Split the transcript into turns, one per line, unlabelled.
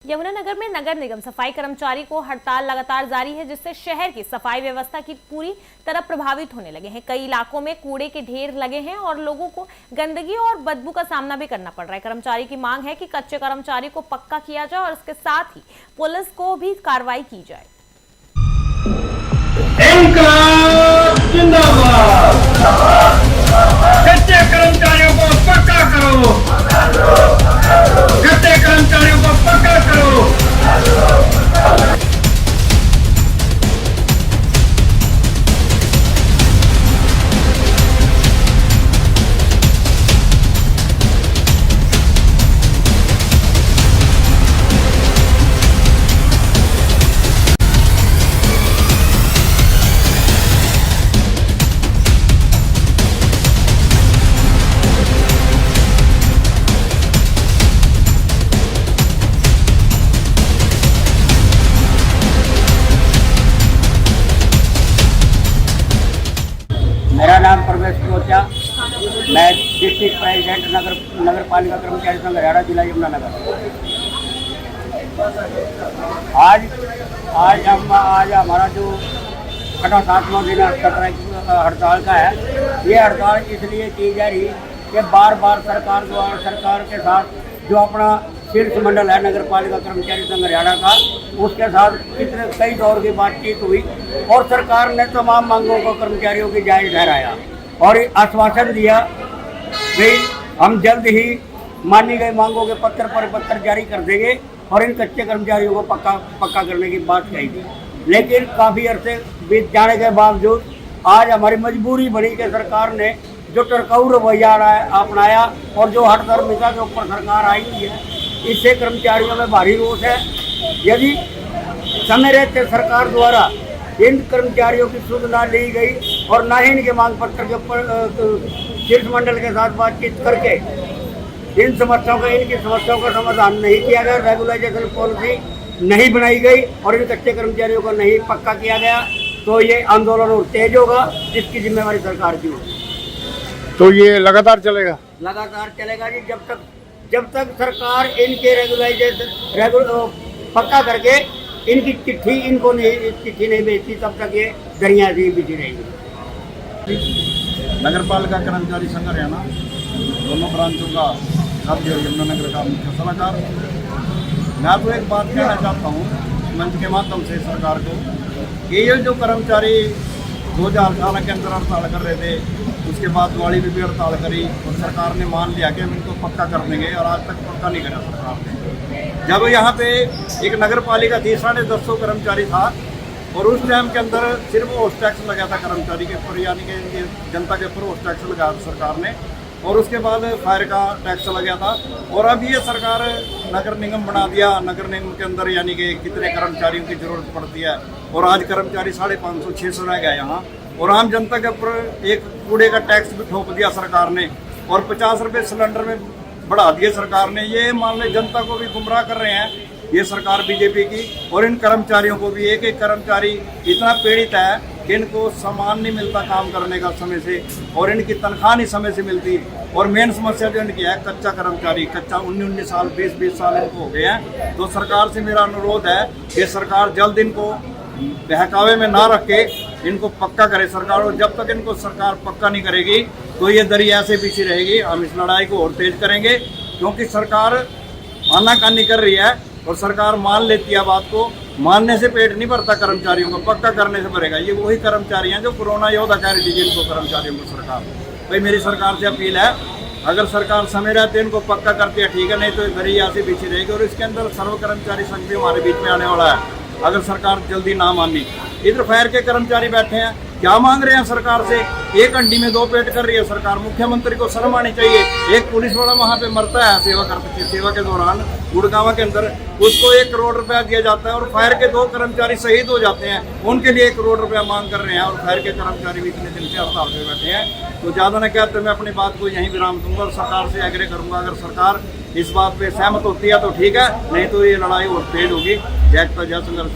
यमुनानगर में नगर निगम सफाई कर्मचारी को हड़ताल लगातार जारी है, जिससे शहर की सफाई व्यवस्था की पूरी तरह प्रभावित होने लगे हैं। कई इलाकों में कूड़े के ढेर लगे हैं और लोगों को गंदगी और बदबू का सामना भी करना पड़ रहा है। कर्मचारी की मांग है कि कच्चे कर्मचारी को पक्का किया जाए और इसके साथ ही पुलिस को भी कार्रवाई की जाए।
कच्चे कर्मचारियों को पक्का करो, कच्चे कर्मचारियों को पक्का करो।
मेरा नाम प्रवेश कोचा, मैं डिस्ट्रिक्ट प्रेसिडेंट नगर पालिका कर्मचारी संघ हरियाणा जिला यमुनानगर। आज हमारा जो 7वां दिन हड़ताल का है, ये हड़ताल इसलिए की जा रही कि बार बार सरकार के साथ जो अपना शीर्ष मंडल है नगर पालिका कर्मचारी संघ हरियाणा का, उसके साथ कई दौर की बातचीत हुई और सरकार ने तमाम मांगों को कर्मचारियों की जायज ठहराया और आश्वासन दिया कि हम जल्द ही मानी गई मांगों के पत्र जारी कर देंगे और इन कच्चे कर्मचारियों को पक्का करने की बात कही थी। लेकिन काफ़ी अरसे बीत जाने के बावजूद आज हमारी मजबूरी बनी कि सरकार ने जो टरकाऊ रवैया अपनाया और जो हठधर्मिता के ऊपर सरकार आई हुई है, इससे कर्मचारियों में भारी रोष है। यदि समय रहते सरकार द्वारा इन कर्मचारियों की सुध ना ली गई और ना ही इनके मांग पत्र के ऊपर शीर्ष मंडल के साथ बातचीत करके इनकी समस्याओं का समाधान नहीं किया गया, रेगुलाइजेशन पॉलिसी नहीं बनाई गई और इन कच्चे कर्मचारियों को नहीं पक्का किया गया, तो ये आंदोलन और तेज होगा, जिसकी जिम्मेवारी सरकार की होगी।
तो ये लगातार चलेगा
जी, जब तक सरकार इनके पक्का करके इनकी चिट्ठी नहीं भेजती, तब तक ये दरिया से बिछी रहेगी।
नगर पालिका कर्मचारी संघ हरियाणा दोनों ब्रांचों का राज्य यमुनानगर का मुख्य सलाहकार। मैं तो एक बात कहना चाहता हूँ मंच के माध्यम से सरकार को कि ये जो कर्मचारी 2018 के अंदर हड़ताल कर रहे थे, उसके बाद दिवाली में भी हड़ताल करी और सरकार ने मान लिया कि हम इनको पक्का कर देंगे और आज तक पक्का नहीं करा सरकार ने। जब यहाँ पे एक नगर पालिका थी, 150 कर्मचारी था और उस टाइम के अंदर सिर्फ होस्ट टैक्स लगा था कर्मचारी के ऊपर, यानी कि जनता के ऊपर होस्ट टैक्स लगाया था सरकार ने, और उसके बाद फायर का टैक्स लगा था। और अब ये सरकार नगर निगम बना दिया, नगर निगम के अंदर यानी कि कितने कर्मचारियों की जरूरत पड़ती है और आज कर्मचारी 550-600 रह गया यहाँ। और आम जनता के ऊपर एक कूड़े का टैक्स भी ठोक दिया सरकार ने और 50 रुपये सिलेंडर में बढ़ा दिए सरकार ने। ये मान लें जनता को भी गुमराह कर रहे हैं ये सरकार बीजेपी की, और इन कर्मचारियों को भी एक कर्मचारी इतना पीड़ित है कि इनको सामान नहीं मिलता काम करने का समय से और इनकी तनख्वाह नहीं समय से मिलती। और मेन समस्या जो इनकी है कच्चा कर्मचारी, कच्चा 19 साल 20 साल इनको हो गए हैं। तो सरकार से मेरा अनुरोध है कि सरकार जल्द इनको बहकावे में ना रख के इनको पक्का करे सरकार, और जब तक इनको सरकार पक्का नहीं करेगी तो ये दरिया से पीछे रहेगी। हम इस लड़ाई को और तेज करेंगे, क्योंकि सरकार आनाकानी कर रही है और सरकार मान लेती है बात को। मानने से पेट नहीं भरता कर्मचारियों को, पक्का करने से भरेगा। ये वही कर्मचारी हैं जो कोरोना योद्धा कह रही थी इनको कर्मचारियों को सरकार। भाई मेरी सरकार से अपील है, अगर सरकार समय रहते इनको पक्का करती है ठीक है, नहीं तो दरिया से पीछे रहेगी। और इसके अंदर सर्व कर्मचारी संघ भी हमारे बीच में आने वाला है अगर सरकार जल्दी ना मानी। इधर फायर के कर्मचारी बैठे हैं, क्या मांग रहे हैं सरकार से? एक हंडी में 2 पेट कर रही है सरकार। मुख्यमंत्री को शर्म आनी चाहिए। एक पुलिस वाला वहाँ पे मरता है सेवा के दौरान गुड़गांव के अंदर, उसको 1 करोड़ रुपया दिया जाता है और फायर के 2 कर्मचारी शहीद हो जाते हैं, उनके लिए 1 करोड़ रुपया मांग कर रहे हैं और फायर के कर्मचारी भी इतने दिन से हड़ताल पे बैठे हैं। तो ज़्यादा न क्या, तो मैं अपनी बात को यहीं विराम दूंगा और सरकार से आग्रह करूँगा, अगर सरकार इस बात पे सहमत होती है तो ठीक है, नहीं तो ये लड़ाई और तेज होगी। जय संघर्ष।